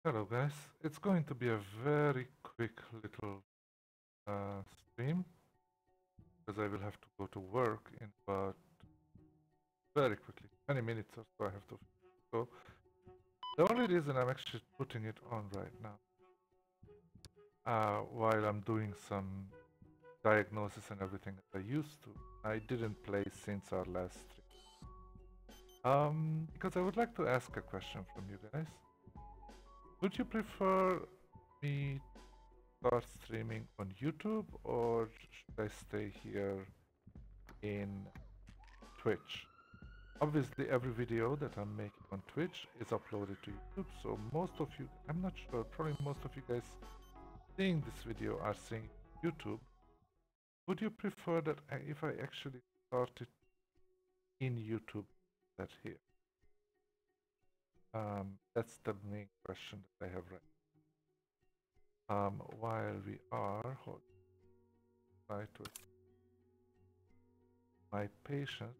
Hello guys, it's going to be a very quick little stream because I will have to go to work in about very quickly, 20 minutes or so I have to. So the only reason I'm actually putting it on right now, while I'm doing some diagnosis and everything as I used to, I didn't play since our last stream. Because I would like to ask a question from you guys. Would you prefer me start streaming on YouTube or should I stay here in Twitch? Obviously, every video that I'm making on Twitch is uploaded to YouTube, so most of you, I'm not sure, probably most of you guys seeing this video are seeing YouTube. Would you prefer that if I actually start it in YouTube, that here? That's the main question that I have right now. While we are, right with my patient,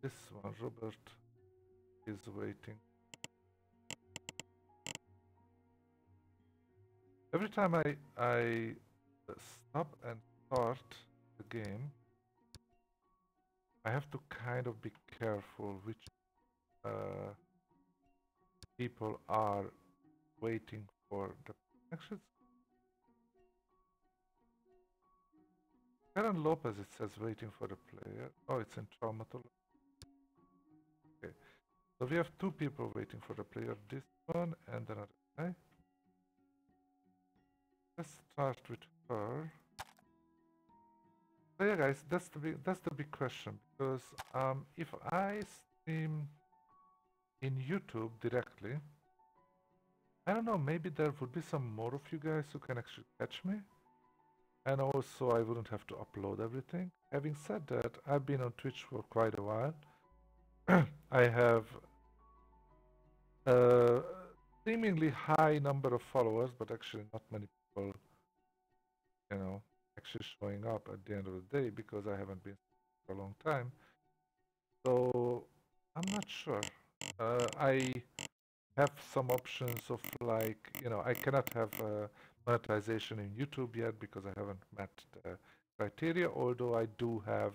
this one, Robert, is waiting. Every time I stop and start the game, I have to kind of be careful which people are waiting for the connections. Karen Lopez, it says waiting for the player. Oh, it's in traumatology. Okay, so we have two people waiting for the player. This one and another guy. Let's start with her. So yeah, guys, that's the big question because if I stream in YouTube directly, I don't know, maybe there would be some more of you guys who can actually catch me. And also I wouldn't have to upload everything. Having said that, I've been on Twitch for quite a while. I have a seemingly high number of followers, but actually not many people, actually showing up at the end of the day because I haven't been for a long time. So I'm not sure. I have some options of like, I cannot have monetization in YouTube yet because I haven't met the criteria, although I do have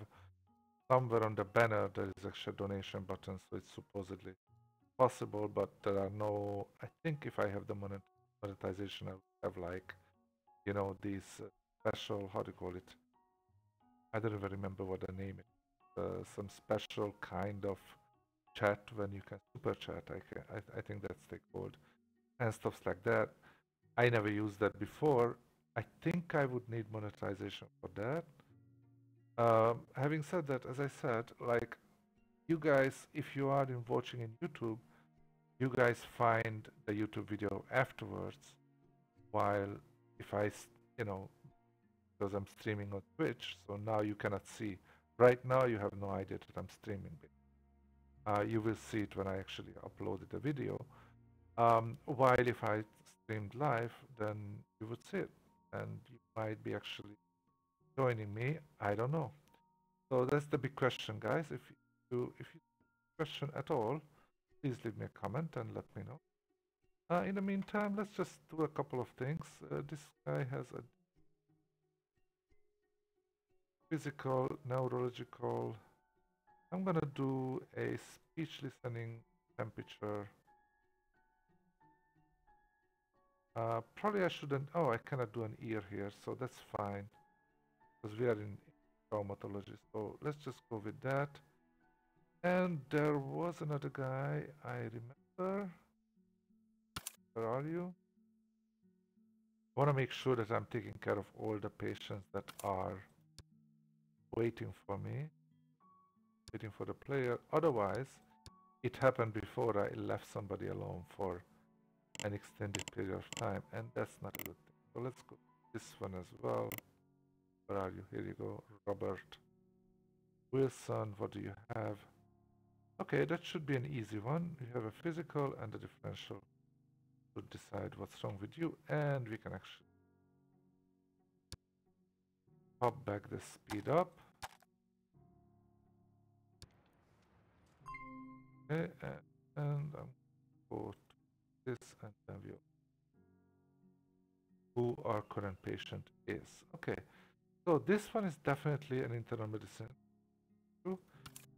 somewhere on the banner there is actually a donation button, so it's supposedly possible, but there are no, I think if I have the monetization, I would have like, these special, how do you call it? I don't even remember what the name is. Some special kind of chat when you can super chat, I think that's the code, and stuff like that. I never used that before. I think I would need monetization for that. Having said that, as I said, like you guys, if you are watching in YouTube, you guys find the YouTube video afterwards. While if because I'm streaming on Twitch, so now you cannot see. Right now, you have no idea that I'm streaming. You will see it when I actually uploaded the video. While if I streamed live, then you would see it, and you might be actually joining me. I don't know. So that's the big question, guys. If you question at all, please leave me a comment and let me know. In the meantime, let's just do a couple of things. This guy has a physical, neurological. I'm gonna do a speech listening temperature. Probably I shouldn't. Oh, I cannot do an ear here, so that's fine because we are in traumatology. So let's just go with that. And there was another guy I remember. Where are you? I want to make sure that I'm taking care of all the patients that are waiting for me, waiting for the player. Otherwise, it happened before I left somebody alone for an extended period of time, and that's not a good thing. So let's go this one as well. Where are you? Here you go, Robert Wilson. What do you have? Okay, that should be an easy one. You have a physical and a differential to decide what's wrong with you, and we can actually pop back the speed up. Okay, And I'm go to this and then view who our current patient is. Okay, so this one is definitely an internal medicine,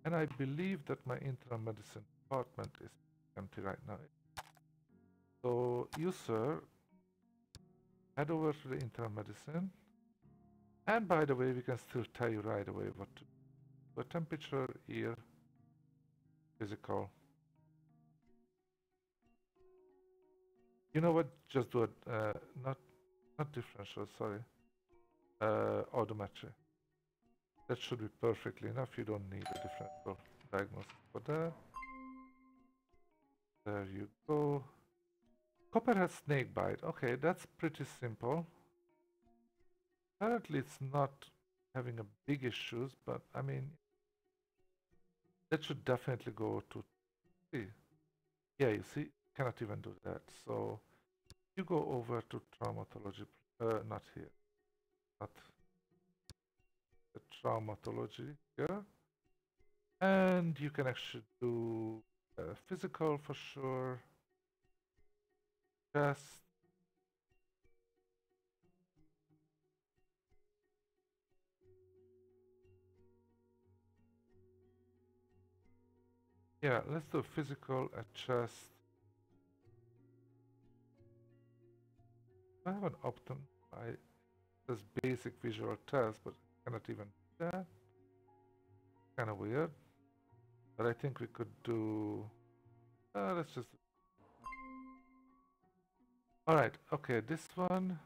and I believe that my internal medicine department is empty right now. So you, sir, head over to the internal medicine. And by the way, we can still tell you right away what to do. So temperature, ear, physical. You know what? Just do it. Not differential. Sorry. Audiometry. That should be perfectly enough. You don't need a differential diagnosis for that. There you go. Copperhead snake bite. Okay, that's pretty simple. Apparently, it's not having a big issues, but I mean, that should definitely go to 3. Yeah, you see, cannot even do that. So you go over to traumatology, not here, not the traumatology here, and you can actually do physical for sure, chest, yeah, let's do physical at chest. I have an optum, I says basic visual test, but I cannot even do that. Kind of weird, but I think we could do. Let's just. All right, okay, this one.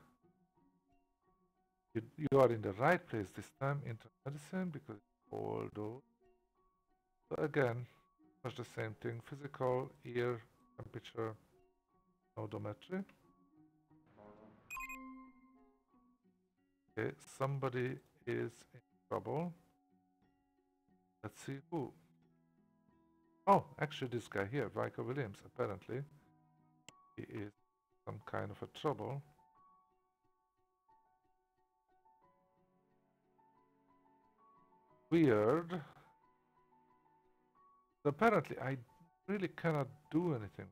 You are in the right place this time, internal medicine, because all those. So again, much the same thing: physical, ear, temperature, odometry. Okay, somebody is in trouble. Let's see who. Oh, actually, this guy here, Vico Williams. Apparently, he is some kind of a trouble. Weird. So apparently, I really cannot do anything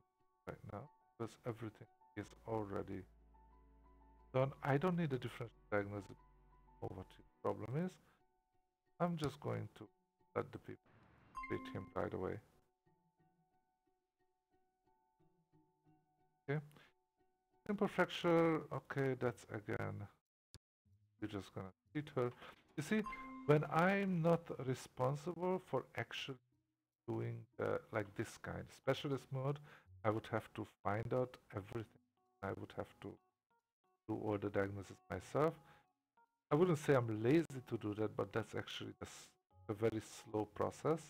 right now because everything is already done. I don't need a different diagnosis of what his problem is. I'm just going to let the people treat him right away. Okay. Simple fracture. Okay, that's again. We're just gonna treat her. You see, when I'm not responsible for actually doing like this kind specialist mode, I would have to find out everything. I would have to do all the diagnosis myself. I wouldn't say I'm lazy to do that, but that's actually just a very slow process.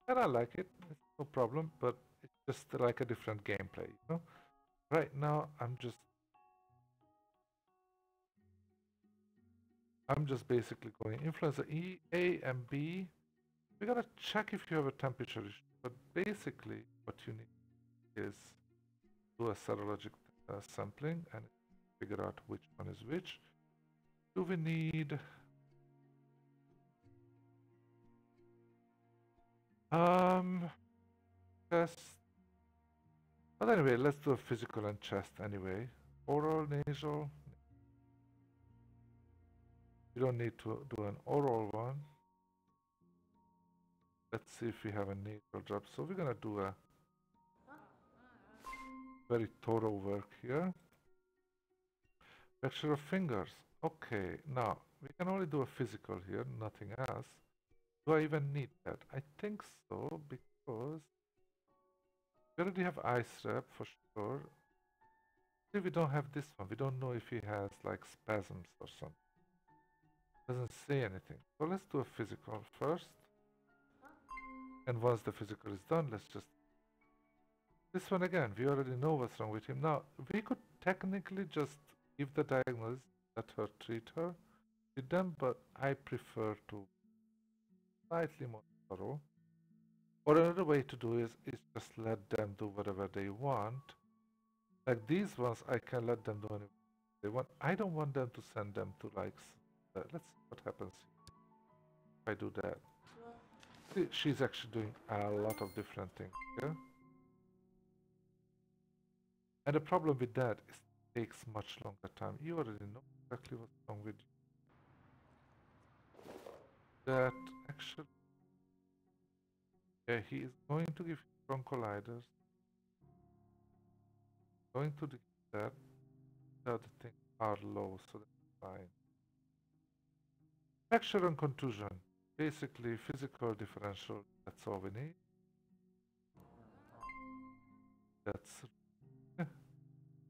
And I like it, it's no problem, but it's just like a different gameplay, you know? Right now, I'm just basically going influenza E, A, and B. We gotta check if you have a temperature issue, but basically what you need is do a serologic sampling and figure out which one is which. Do we need chest? But anyway, let's do a physical and chest anyway. Oral, nasal. You don't need to do an oral one. Let's see if we have a nasal job. So we're gonna do a very thorough work here. Fracture of fingers. Okay, now we can only do a physical here, nothing else. Do I even need that? I think so, because we already have ice wrap for sure. See, we don't have this one. We don't know if he has like spasms or something. Doesn't say anything. So let's do a physical first. And once the physical is done, let's just... This one again, we already know what's wrong with him. Now, we could technically just give the diagnosis, let her treat her with them, but I prefer to slightly more thorough. Or another way to do is just let them do whatever they want. Like these ones, I can let them do anything they want. I don't want them to send them to like... let's see what happens if I do that. See, she's actually doing a lot of different things here. And the problem with that is it takes much longer time. You already know exactly what's wrong with you. That actually, yeah, he is going to give you broncholitis, going to do that. The other things are low, so that's fine. Fracture and contusion, basically physical differential. That's all we need. That's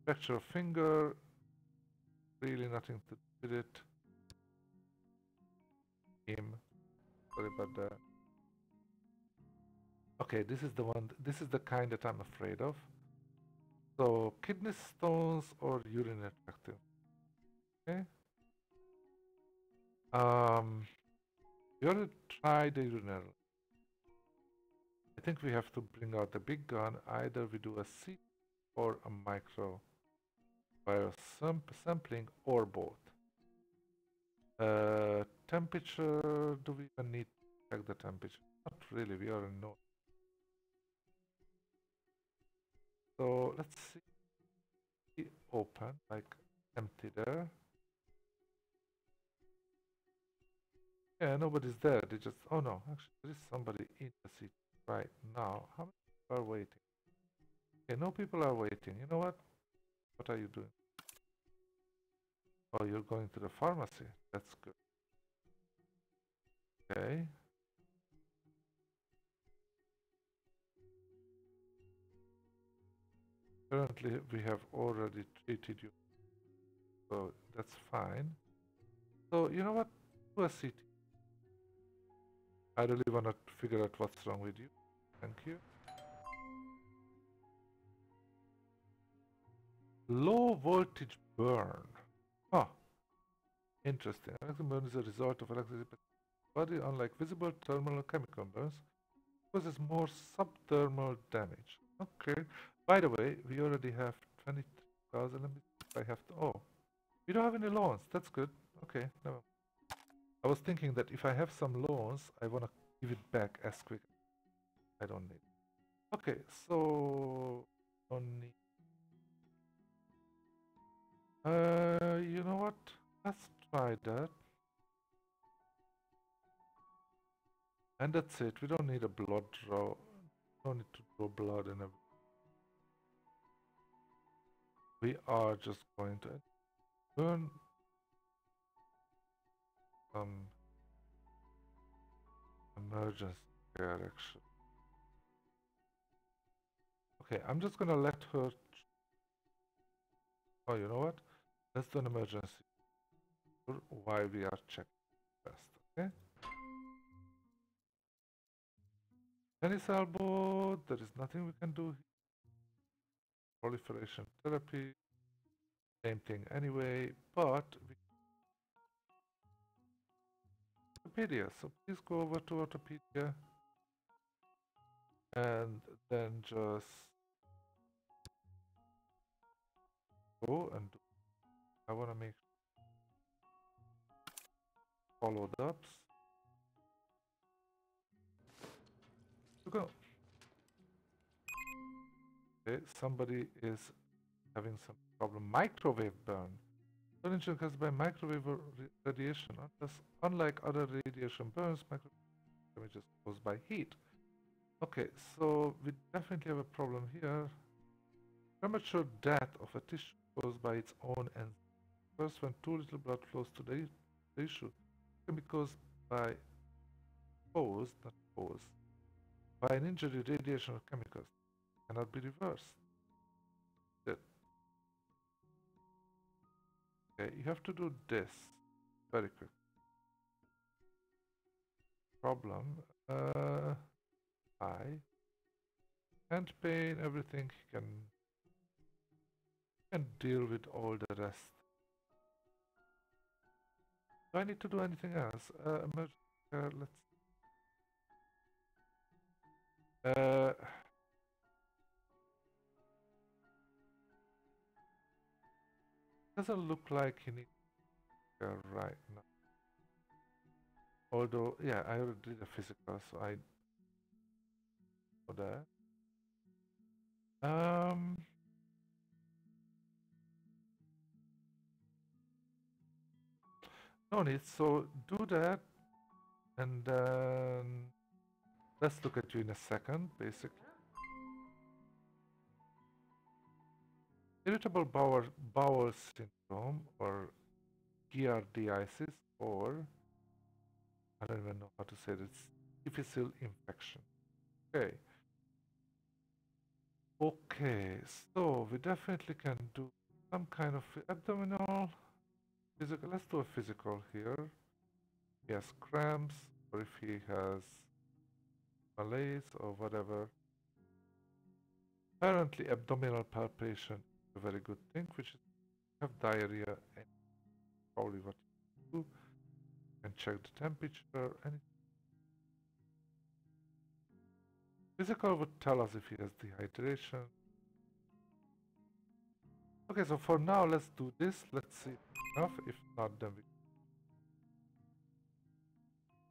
fracture of finger, really nothing to do with it. Him, sorry about that. Okay, this is the one. This is the kind that I'm afraid of. So kidney stones or urinary tract. Okay. We already tried the urinary. I think we have to bring out the big gun. Either we do a CT or a micro sampling or both. Temperature, do we even need to check the temperature? Not really, we already know. So let's see, open, like empty there. Yeah, nobody's there. They just, oh no, actually there is somebody in the seat right now. How many people are waiting? Okay, no people are waiting. You know what? What are you doing? Oh, you're going to the pharmacy. That's good. Okay. Currently, we have already treated you, so that's fine. So, you know what? Do a CT. I really want to figure out what's wrong with you. Thank you. Low voltage burn. Huh. Interesting. Electric burn is a result of electricity body, unlike visible thermal or chemical burns, causes more subthermal damage. Okay. By the way, we already have 23,000. Let me see if I have to. Oh, we don't have any loans. That's good. Okay. No. I was thinking that if I have some loans, I want to give it back as quick. I don't need. Okay, so don't need. You know what? Let's try that. And that's it. We don't need a blood draw. Don't need to draw blood and everything. We are just going to burn some emergency care actually. Okay, I'm just gonna let her. Oh, you know what? Let's do an emergency while we are checking first. Okay. Tennis elbow. There is nothing we can do. Proliferation therapy. Same thing anyway, but orthopedia. So please go over to orthopedia and then just go and do. I want to make followed ups. To go. Okay, somebody is having some problem. Microwave burn. Burn injury caused by microwave radiation. Unlike other radiation burns, microwave damage is caused by heat. Okay, so we definitely have a problem here. Premature death of a tissue caused by its own enzyme. First, when too little blood flows to the tissue, it can be caused by by an injury, radiation, or chemicals. It cannot be reversed. Okay, you have to do this very quick. Problem. Eye. Hand pain, everything can deal with all the rest. Do I need to do anything else? Emergency care, let's. Doesn't look like he needs care right now. Although, yeah, I already did a physical, so I know that. No need. So do that, and then let's look at you in a second, basically. Irritable bowel syndrome, or giardiasis, or I don't even know how to say this. Difficile infection. Okay. Okay, so we definitely can do some kind of abdominal, physical. Let's do a physical here. He has cramps, or if he has malaise or whatever. Apparently, abdominal palpation is a very good thing, which is have diarrhea and probably what you do. And check the temperature. And physical would tell us if he has dehydration. Okay, so for now, let's do this. Let's see if enough. If not, then we.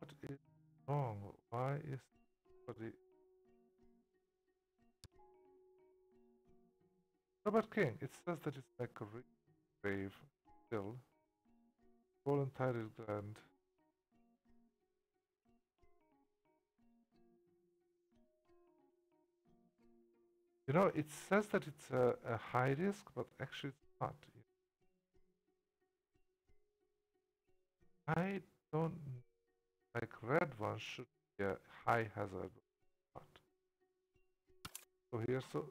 What is wrong? Why is somebody. Robert King, it says that it's like a grave still. Swollen thyroid gland. You know, it says that it's a high risk, but actually it's not. I don't like red one should be a high hazard, but not. So here, so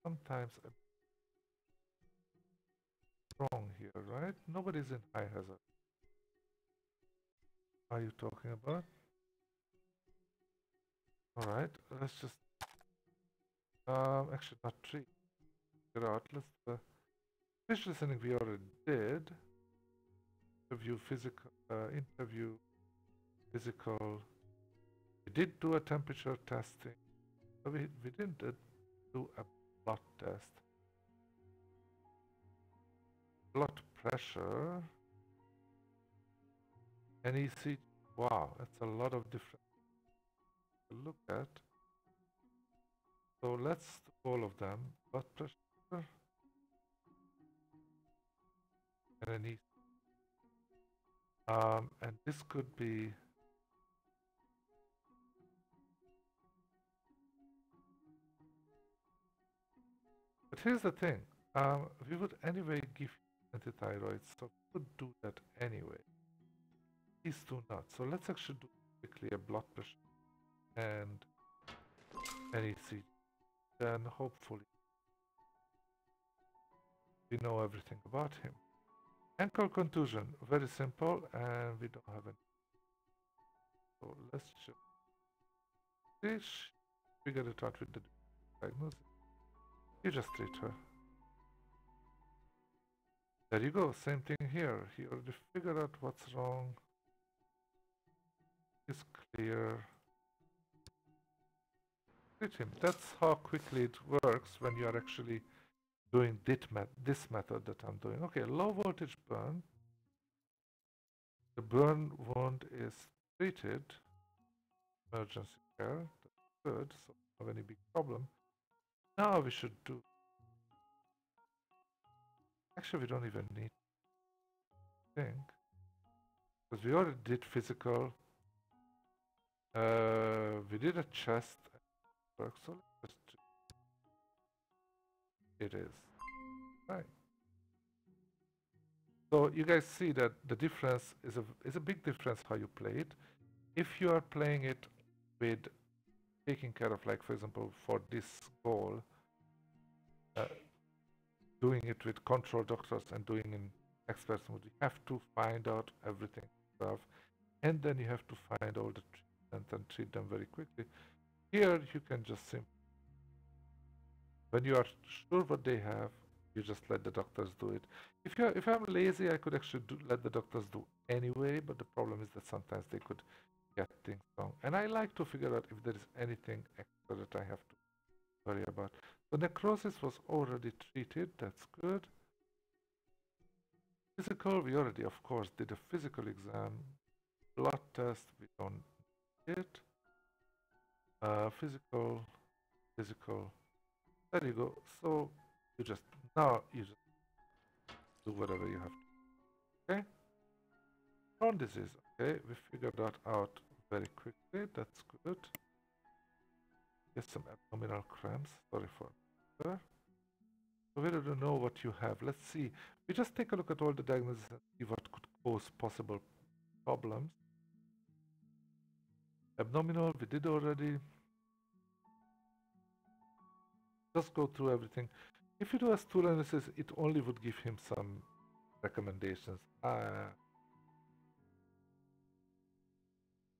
sometimes I'm wrong here, right? Nobody's in high hazard. Are you talking about? All right, let's just actually not treat. Figure out. Let's fish listening we already did. Interview physical. Interview physical. We did do a temperature testing. But we didn't do a blood test. Blood pressure. NEC. Wow, that's a lot of different to look at. So let's do all of them. Blood pressure. And NEC. And this could be. But here's the thing. We would anyway give you antithyroids, so we could do that anyway. These do not. So let's actually do quickly a blood pressure and NEC. Then hopefully we know everything about him. Ankle contusion, very simple, and we don't have any. So let's just figure it out with the diagnosis. You just treat her. There you go, same thing here. He already figured out what's wrong. It's clear. Treat him. That's how quickly it works when you are actually doing this method that I'm doing. Okay, low voltage burn. The burn wound is treated. Emergency care. That's good. So don't have any big problem. Now we should do. Actually, we don't even need to think because we already did physical. We did a chest work, so let's just. It is right. So you guys see that the difference is a big difference how you play it. If you are playing it with taking care of, like for example, for this goal, doing it with control doctors and doing in experts mode, you have to find out everything yourself, and then you have to find all the treatment and treat them very quickly. Here you can just simply, when you are sure what they have, you just let the doctors do it. If I'm lazy, I could actually let the doctors do anyway, but the problem is that sometimes they could get things wrong. And I like to figure out if there is anything extra that I have to worry about. So necrosis was already treated, that's good. Physical, we already, of course, did a physical exam. Blood test, we don't need it. Physical. There you go. So you just do whatever you have to. Okay? Crohn's disease. Okay, we figured that out very quickly. That's good. Get some abdominal cramps. Sorry for that. So we don't know what you have. Let's see. We just take a look at all the diagnoses and see what could cause possible problems. Abdominal, we did already. Just go through everything. If you do a stool analysis, it only would give him some recommendations.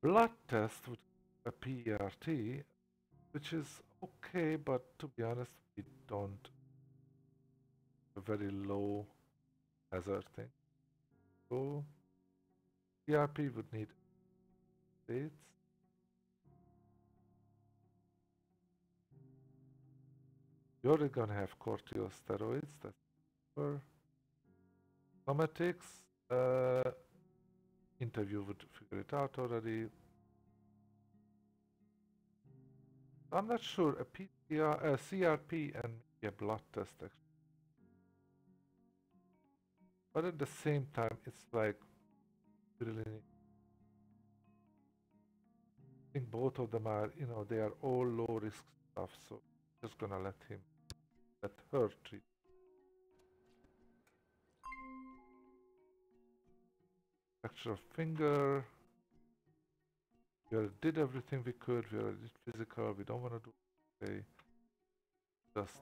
Blood test would a PERT, which is okay, but to be honest, we don't a very low hazard thing. So PRP would need states. You're gonna have corticosteroids. That's for somatics. Interview would figure it out already. I'm not sure a PCR, a CRP, and a blood test actually. But at the same time, it's like really. I think both of them are, they are all low risk stuff. So just gonna let her treat. Fracture of finger. We already did everything we could. We already did physical. We don't want to do okay. Just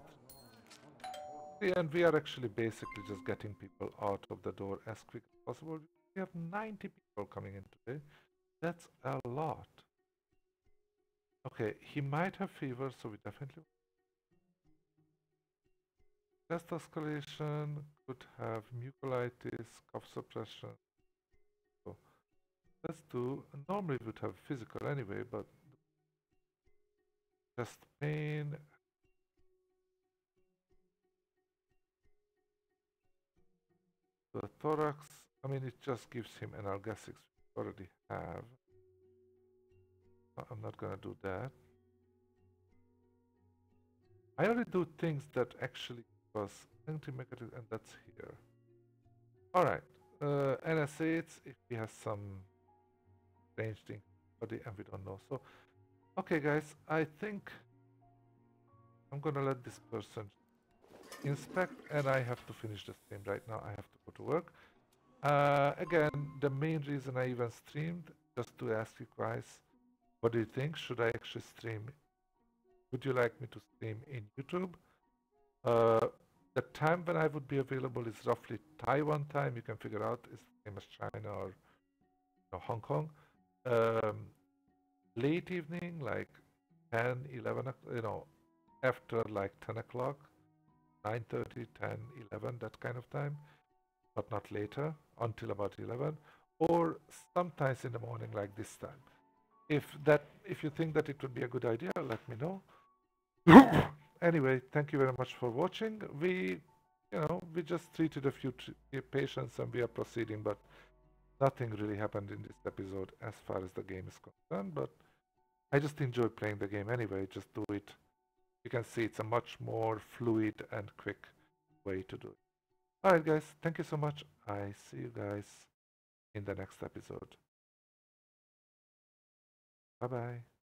and we are actually basically just getting people out of the door as quick as possible. We have 90 people coming in today. That's a lot. Okay, he might have fever, so we definitely test escalation, could have mucolitis, cough suppression. So let's do, normally we would have physical anyway, but chest pain. The thorax, I mean, it just gives him analgesics we already have. I'm not gonna do that. I only do things that actually was anti-negative, and that's here. Alright, NSAIDs, if he has some strange thing, and we don't know. So, okay guys, I think I'm gonna let this person inspect, and I have to finish the stream right now. I have to go to work. Again, the main reason I even streamed, just to ask you guys, what do you think? Should I actually stream? Would you like me to stream in YouTube? The time when I would be available is roughly Taiwan time. You can figure out it's the same as China or Hong Kong. Late evening, like 10, 11, after like 10 o'clock, 9:30, 10, 11, that kind of time, but not later, until about 11, or sometimes in the morning like this time. If you think that it would be a good idea, let me know. Anyway, thank you very much for watching. We just treated a few patients and we are proceeding, but nothing really happened in this episode as far as the game is concerned. But I just enjoy playing the game anyway. Just do it. You can see it's a much more fluid and quick way to do it. Alright guys, thank you so much. I see you guys in the next episode. Bye bye.